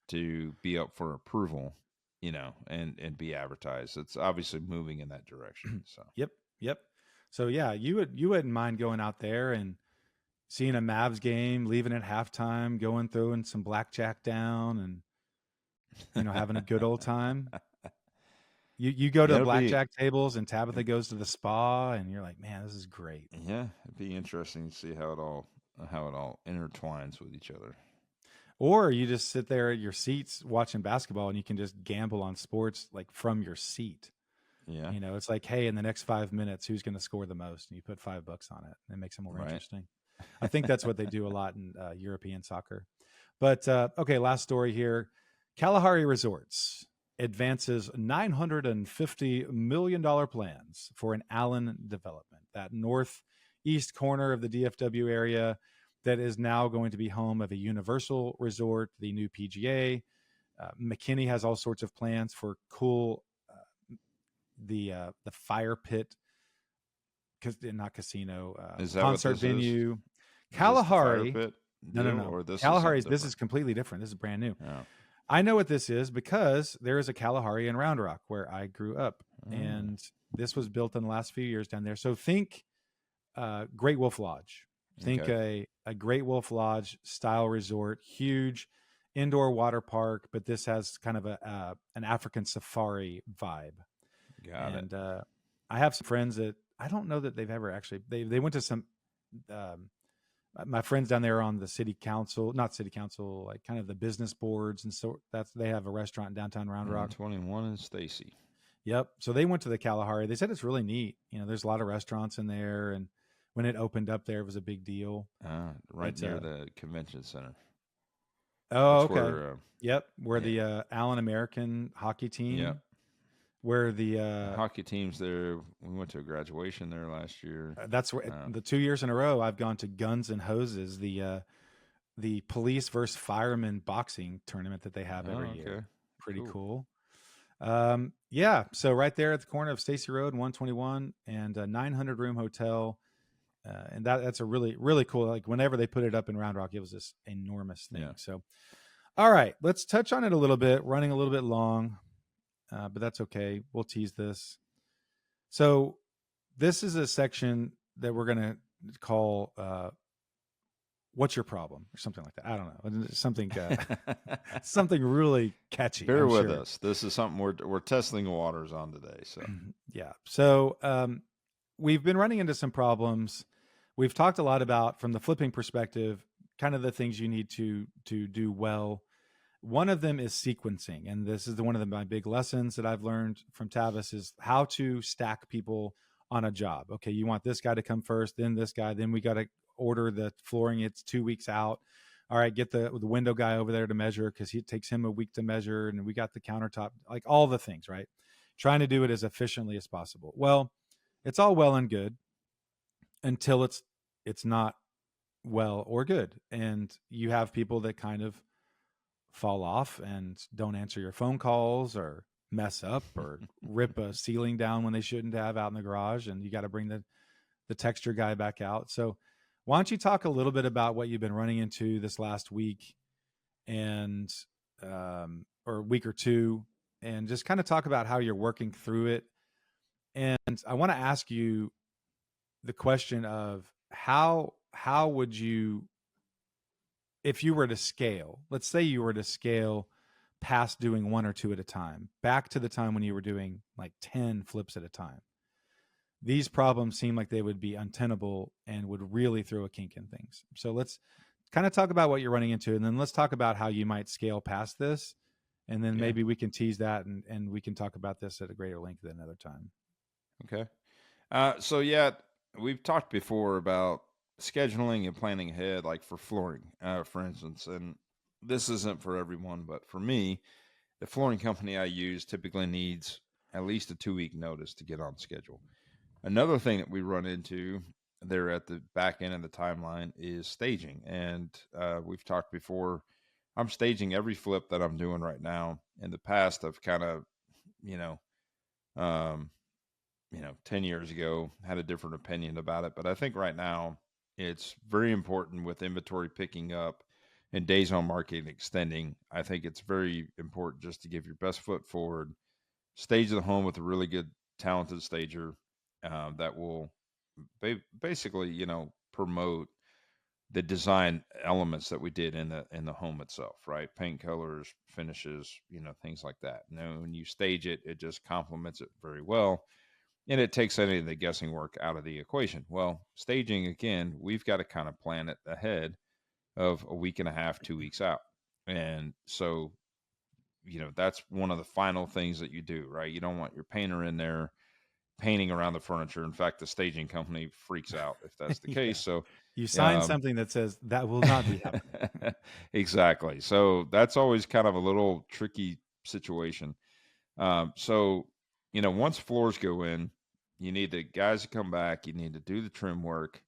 to be up for approval, and be advertised. It's obviously moving in that direction. So Yep. So yeah, you wouldn't mind going out there and seeing a Mavs game, leaving at halftime, going throwing some blackjack down, and having a good old time. You go to the blackjack tables, and Tabitha goes to the spa, and you're like, man, this is great. Yeah, it'd be interesting to see how it all intertwines with each other. Or you just sit there at your seats watching basketball, and you can just gamble on sports like from your seat. Yeah, it's like, hey, in the next 5 minutes, who's going to score the most? And you put $5 on it. It makes it more interesting. I think that's what they do a lot in European soccer. But okay, last story here. Kalahari Resorts advances $950 million plans for an Allen development, that northeast corner of the DFW area that is now going to be home of a Universal Resort, the new PGA. McKinney has all sorts of plans for cool, the fire pit, not casino, concert venue. Is Kalahari. No. Or Kalahari's, this is completely different. This is brand new. Oh. I know what this is because there is a Kalahari in Round Rock where I grew up, and this was built in the last few years down there. So think Great Wolf Lodge. Think a Great Wolf Lodge style resort, huge indoor water park, but this has kind of an African safari vibe. Got it. And I have some friends that I don't know that they've ever actually they went to some. My friends down there on the not city council, like kind of the business boards. And so they have a restaurant in downtown Round Rock. 21 and Stacy. Yep. So they went to the Kalahari. They said it's really neat. There's a lot of restaurants in there. And when it opened up there, it was a big deal. Right near the convention center. Oh, okay. Where the Allen American hockey team. Yep. Where the hockey teams there, we went to a graduation there last year. That's where the 2 years in a row I've gone to Guns and Hoses, the police versus firemen boxing tournament that they have every year. Pretty cool. Yeah. So right there at the corner of Stacy Road and 121, and a 900 room hotel, and that's a really, really cool. Like whenever they put it up in Round Rock, it was this enormous thing. Yeah. So, all right, let's touch on it a little bit. Running a little bit long. But that's okay. We'll tease this. So this is a section that we're going to call "What's Your Problem?" or something like that. I don't know. Something something really catchy. Bear with us. This is something we're testing the waters on today. So yeah. So we've been running into some problems. We've talked a lot about, from the flipping perspective, kind of the things you need to do well. One of them is sequencing. And this is one of my big lessons that I've learned from Tavis, is how to stack people on a job. Okay, you want this guy to come first, then this guy, then we got to order the flooring. It's 2 weeks out. All right, get the window guy over there to measure, because it takes him a week to measure. And we got the countertop, like all the things, right? Trying to do it as efficiently as possible. Well, it's all well and good until it's not well or good. And you have people that kind of fall off and don't answer your phone calls, or mess up, or rip a ceiling down when they shouldn't have out in the garage, and you got to bring the texture guy back out. So why don't you talk a little bit about what you've been running into this last week, and or week or two, and just kind of talk about how you're working through it. And I want to ask you the question of how would you, if you were to scale, let's say you were to scale past doing one or two at a time, back to the time when you were doing like 10 flips at a time, these problems seem like they would be untenable and would really throw a kink in things. So let's kind of talk about what you're running into, and then let's talk about how you might scale past this. And then maybe we can tease that, and we can talk about this at a greater length at another time. Okay. So yeah, we've talked before about scheduling and planning ahead, like for flooring, for instance. And this isn't for everyone, but for me, the flooring company I use typically needs at least a 2-week notice to get on schedule. Another thing that we run into there at the back end of the timeline is staging. And we've talked before, I'm staging every flip that I'm doing right now. In the past, I've kind of, you know, um, 10 years ago had a different opinion about it. But I think right now it's very important with inventory picking up and days on market extending. I think it's very important just to give your best foot forward, stage the home with a really good, talented stager that will basically, promote the design elements that we did in the home itself, right? Paint colors, finishes, things like that. And then when you stage it, it just complements it very well, and it takes any of the guessing work out of the equation. Well, staging again, we've got to kind of plan it ahead of a week and a half, 2 weeks out, and so that's one of the final things that you do, right? You don't want your painter in there painting around the furniture. In fact, the staging company freaks out if that's the Yeah. case. So, You sign um, something that says that will not be happening. exactly. So that's always kind of a little tricky situation. So, once floors go in, you need the guys to come back. You need to do the trim work,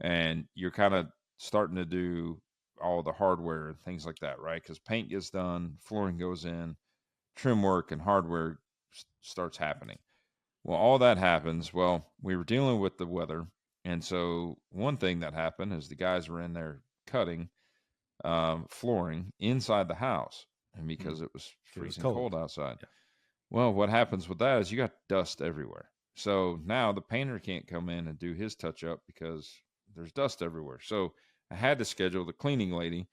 and you're kind of starting to do all the hardware and things like that, right? Because paint gets done, flooring goes in, trim work and hardware starts happening. Well, all that happens. Well, we were dealing with the weather. And so, one thing that happened is the guys were in there cutting flooring inside the house. And Mm. because it was It was freezing cold. cold outside. Yeah. Well, what happens with that is you got dust everywhere. So now the painter can't come in and do his touch up because there's dust everywhere. So I had to schedule the cleaning lady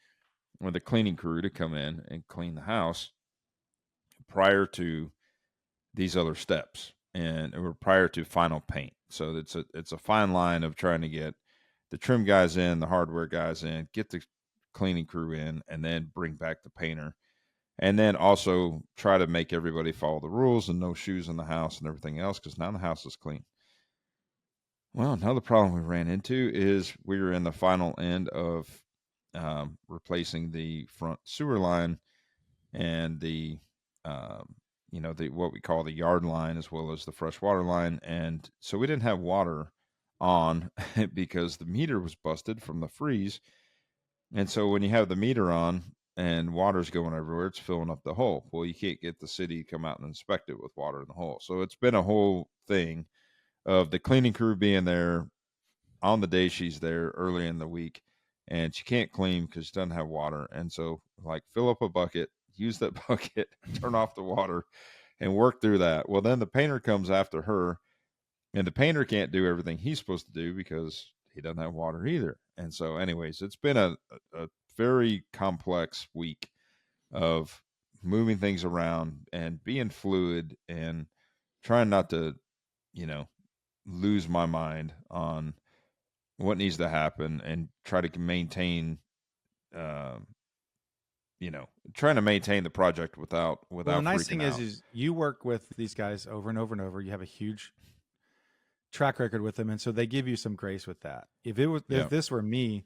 or the cleaning crew to come in and clean the house prior to these other steps, and or prior to final paint. So it's a fine line of trying to get the trim guys in, the hardware guys in, get the cleaning crew in, and then bring back the painter, and then also try to make everybody follow the rules and no shoes in the house and everything else because now the house is clean. Well, another problem we ran into is we were in the final end of replacing the front sewer line and the the what we call the yard line as well as the fresh water line, and so we didn't have water on because the meter was busted from the freeze. And so when you have the meter on and water's going everywhere, it's filling up the hole. Well, you can't get the city to come out and inspect it with water in the hole. So it's been a whole thing of the cleaning crew being there on the day she's there early in the week, and she can't clean because she doesn't have water. And so, like, fill up a bucket, use that bucket, turn off the water, and work through that. Well, then the painter comes after her, and the painter can't do everything he's supposed to do because he doesn't have water either. And so, anyways, it's been a very complex week of moving things around and being fluid and trying not to, you know, lose my mind on what needs to happen and try to maintain, uh, trying to maintain the project without Well, the without nice freaking thing out. is you work with these guys over and over and over. You have a huge track record with them, and so they give you some grace with that. If Yeah, this were me,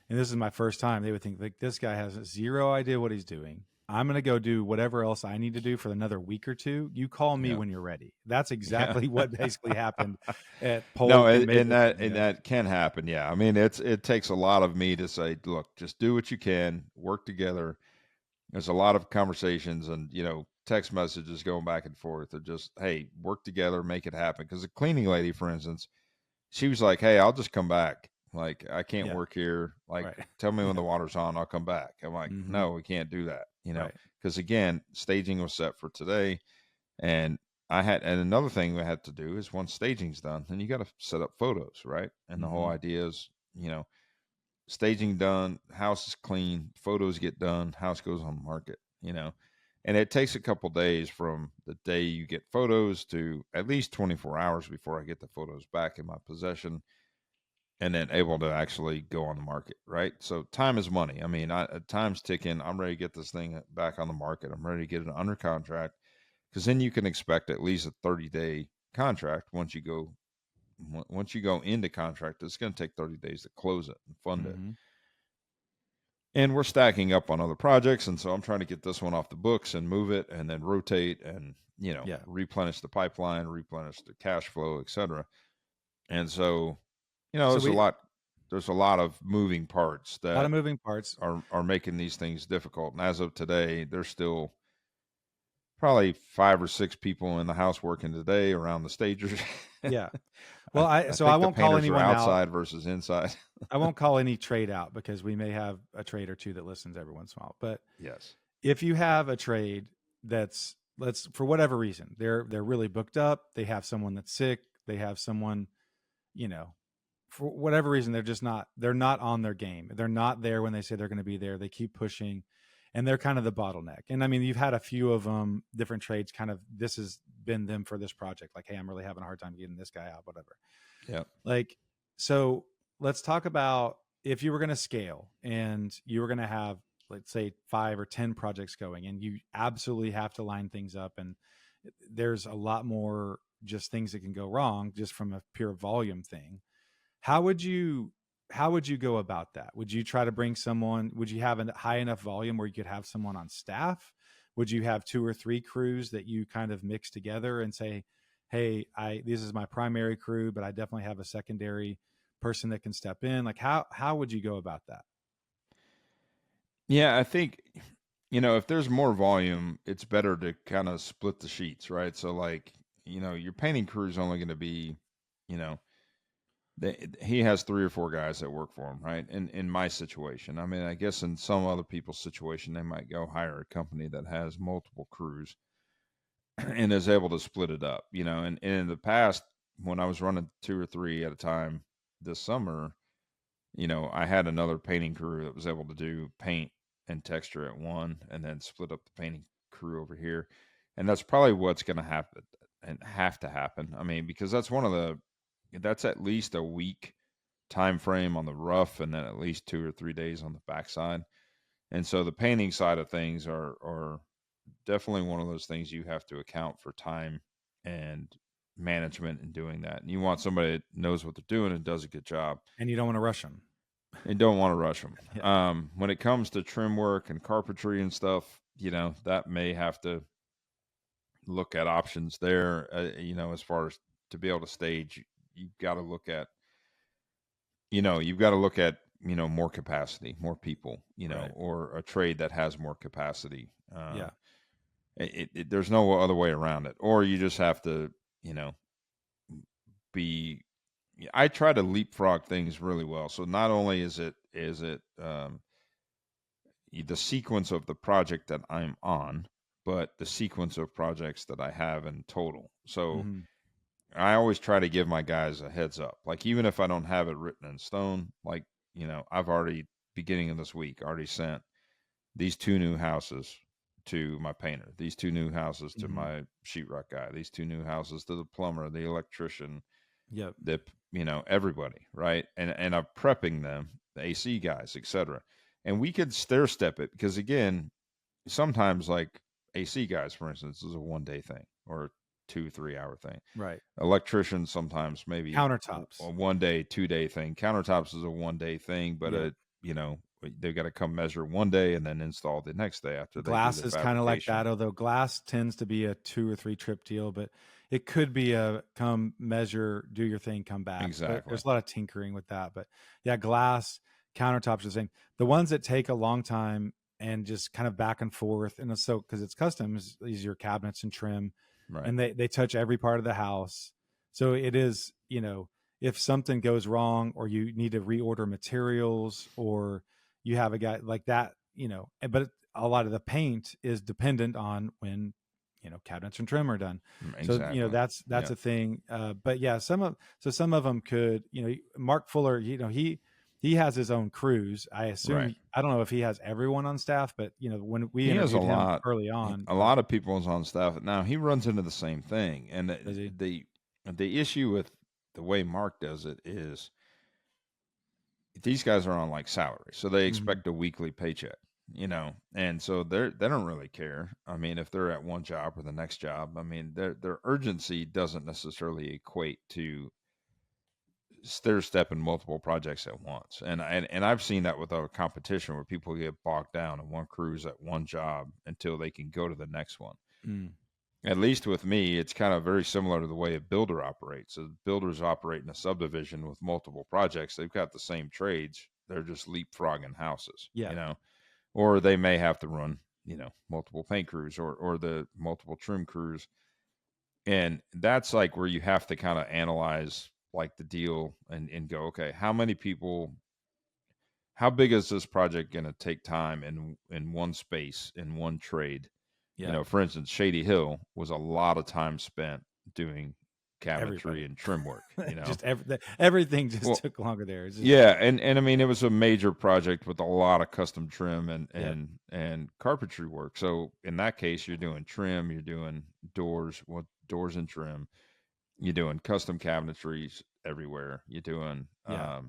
and this is my first time, they would think like this guy has zero idea what he's doing. I'm gonna go do whatever else I need to do for another week or two. You call me yeah, when you're ready. That's yeah. exactly what basically happened at No, Polk and Mapleton. and that can happen. Yeah, I mean, it takes a lot of me to say, look, just do what you can, work together. There's a lot of conversations and text messages going back and forth of just, hey, work together, make it happen. Because the cleaning lady, for instance, she was like, hey, I'll just come back. Like, I can't Yeah, work here. Like, right. tell me when Yeah. the water's on, I'll come back. I'm like, Hmm. no, we can't do that. Right. Because again, staging was set for today, and and another thing we had to do is once staging's done, then you got to set up photos, right? And the whole Hmm. idea is, staging done, house is clean, photos get done, house goes on the market, and it takes a couple days from the day you get photos to at least 24 hours before I get the photos back in my possession and then able to actually go on the market, right? So time is money. I mean, time's ticking. I'm ready to get this thing back on the market. I'm ready to get it under contract because then you can expect at least a 30-day contract once you go into contract. It's going to take 30 days to close it and fund it. Hmm. And we're stacking up on other projects, and so I'm trying to get this one off the books and move it and then rotate and Yeah. replenish the pipeline, replenish the cash flow, etc. And so, So there's a lot. There's a lot of moving parts a lot that of moving parts. are making these things difficult. And as of today, there's still probably 5 or 6 people in the house working today around the stagers. Yeah. I, Well, I I think the won't call painters are anyone out. outside versus inside. I won't call any trade out because we may have a trade or two that listens every once in a while. But Yes. if you have a trade that's, let's, for whatever reason, they're really booked up, they have someone that's sick, they have someone, you know, for whatever reason, they're not on their game. They're not there when they say they're going to be there. They keep pushing, and they're kind of the bottleneck. And I mean, you've had a few of them, different trades, kind of, this has been them for this project. Like, hey, I'm really having a hard time getting this guy out, whatever. Yeah. Like, so let's talk about if you were going to scale and you were going to have, let's say, 5 or 10 projects going, and you absolutely have to line things up. And there's a lot more just things that can go wrong just from a pure volume thing. How would you go about that? Would you try to bring someone? Would you have a high enough volume where you could have someone on staff? Would you have 2 or 3 crews that you kind of mix together and say, hey, this is my primary crew, but I definitely have a secondary person that can step in? Like, how would you go about that? Yeah, I think, if there's more volume, it's better to kind of split the sheets, right? So, like, your painting crew is only going to be, you know, he has 3 or 4 guys that work for him, right? In my situation, I mean, I guess in some other people's situation, they might go hire a company that has multiple crews and is able to split it up, and in the past, when I was running 2 or 3 at a time this summer, I had another painting crew that was able to do paint and texture at one and then split up the painting crew over here. And that's probably what's going to happen and have to happen. I mean, because that's at least a week time frame on the rough and then at least 2 or 3 days on the backside. And so the painting side of things are definitely one of those things you have to account for time and management in doing that. And you want somebody that knows what they're doing and does a good job. And you don't want to rush them. And don't want to rush them. Yeah. When it comes to trim work and carpentry and stuff, that may have to look at options there. As far as to be able to stage, you've got to look at, more capacity, more people, Right. or a trade that has more capacity. Yeah. There's no other way around it. Or you just have to, you know, be. I try to leapfrog things really well. So not only is it the sequence of the project that I'm on, but the sequence of projects that I have in total. So Mm-hmm. I always try to give my guys a heads up. Like, even if I don't have it written in stone, like, I've already, beginning of this week, already sent these 2 new houses to my painter, these 2 new houses to Mm-hmm. my sheetrock guy, these 2 new houses to the plumber, the electrician, Yep. everybody, right? And I'm prepping them, the AC guys, etc. And we could stair step it because, again, sometimes, like, AC guys, for instance, is a 1 day thing or 2 3 hour thing. Right. Electricians sometimes maybe a Countertops. 1 day 2 day thing. Countertops is a 1 day thing, but Yep. they've got to come measure 1 day and then install the next day after they do Glass the is kind of like fabrication. that, although glass tends to be a 2 or 3 trip deal, but it could be a come measure, do your thing, come back. Exactly. There's a lot of tinkering with that, but yeah, glass countertops are the same. The ones that take a long time and just kind of back and forth, and so because it's custom, is your cabinets and trim, Right. and they touch every part of the house. So it is, if something goes wrong or you need to reorder materials or you have a guy like that, but a lot of the paint is dependent on when, cabinets and trim are done. Exactly. So, that's Yeah. a thing. But yeah, some of them could, Mark Fuller, he has his own crews. I assume, Right. I don't know if he has everyone on staff, but when we He has a interviewed him lot. early on, A lot of people is on staff. Now he runs into the same thing, and does he? the issue with the way Mark does it is these guys are on, like, salary, so they Mhm. expect a weekly paycheck, and so they don't really care. I mean, if they're at one job or the next job, I mean, their urgency doesn't necessarily equate to stair stepping multiple projects at once. And I've seen that with our competition where people get bogged down and one crew's at one job until they can go to the next one. Mm. at least with me, it's kind of very similar to the way a builder operates. So builders operate in a subdivision with multiple projects. They've got the same trades. They're just leapfrogging houses, Yeah. or they may have to run, multiple paint crews or the multiple trim crews. And that's like where you have to kind of analyze like the deal and go, okay, how big is this project going to take time in one space, in one trade? Yeah. For instance, Shady Hill was a lot of time spent doing cabinetry and trim work, just everything just took longer there. Yeah. And I mean, it was a major project with a lot of custom trim Yep. and carpentry work. So in that case, you're doing trim, you're doing doors and trim, you're doing custom cabinetries everywhere. You're doing, Yeah.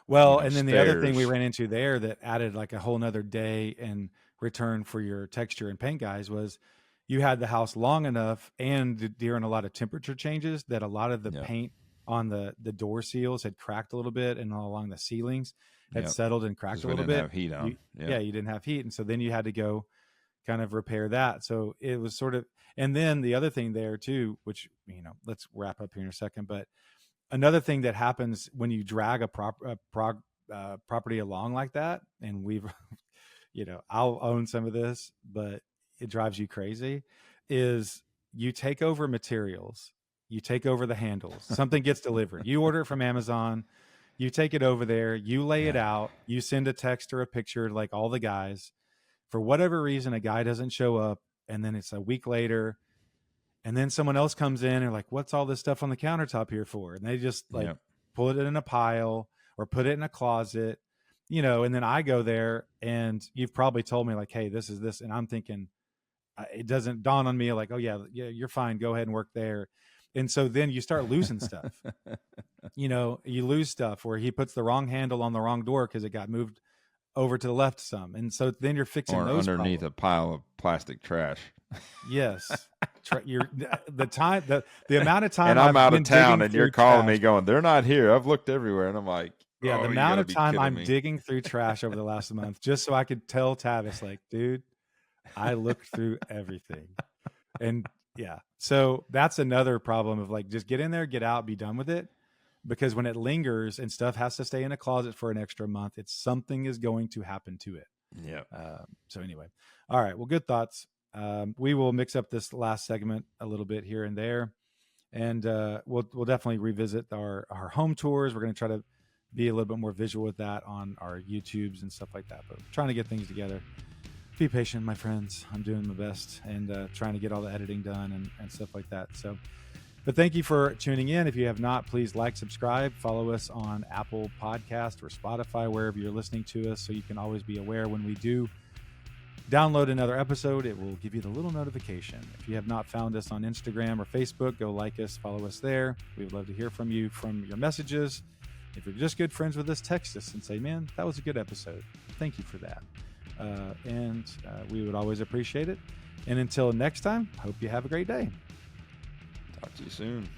Well, and then the other thing we stairs. ran into there that added like a whole nother day in return for your texture and paint guys was you had the house long enough and during a lot of temperature changes that a lot of the Yeah. paint on the door seals had cracked a little bit, and all along the ceilings had Yep. settled and cracked 'Cause a we little didn't bit. have heat on. You didn't have heat. And so then you had to go kind of repair that. So it was sort of, and then the other thing there too, which, let's wrap up here in a second, but another thing that happens when you drag a property along like that, and we've, I'll own some of this, but it drives you crazy, is you take over materials, you take over the handles, something gets delivered, you order it from Amazon, you take it over there, you lay it out, you send a text or a picture like all the guys. For whatever reason, a guy doesn't show up, and then it's a week later, and then someone else comes in and like, what's all this stuff on the countertop here for? And they just like pull it in a pile or put it in a closet, and then I go there, and you've probably told me like, hey, this is this. And I'm thinking, it doesn't dawn on me like, oh yeah, you're fine. Go ahead and work there. And so then you start losing stuff, you lose stuff where he puts the wrong handle on the wrong door because it got moved over to the left some. And so then you're fixing or those underneath problems. a pile of plastic trash. Yes. You're the amount of time And I'm out of been town digging and you're through calling trash. me going, they're not here. I've looked everywhere. And I'm like, Yeah, the oh, you amount gotta of be time kidding I'm me. digging through trash over the last month just so I could tell Tavis like, dude, I looked through everything. And yeah, so that's another problem of like, just get in there, get out, be done with it. Because when it lingers and stuff has to stay in a closet for an extra month, something is going to happen to it. Yeah. So anyway, all right. Well, good thoughts. We will mix up this last segment a little bit here and there, and we'll definitely revisit our home tours. We're going to try to be a little bit more visual with that on our YouTubes and stuff like that. But we're trying to get things together. Be patient, my friends. I'm doing my best and trying to get all the editing done and stuff like that. So, but thank you for tuning in. If you have not, please like, subscribe, follow us on Apple Podcast or Spotify, wherever you're listening to us, so you can always be aware when we do download another episode. It will give you the little notification. If you have not found us on Instagram or Facebook, go like us, follow us there. We would love to hear from you, from your messages. If you're just good friends with us, text us and say, man, that was a good episode. Thank you for that. And we would always appreciate it. And until next time, hope you have a great day. Talk to you soon.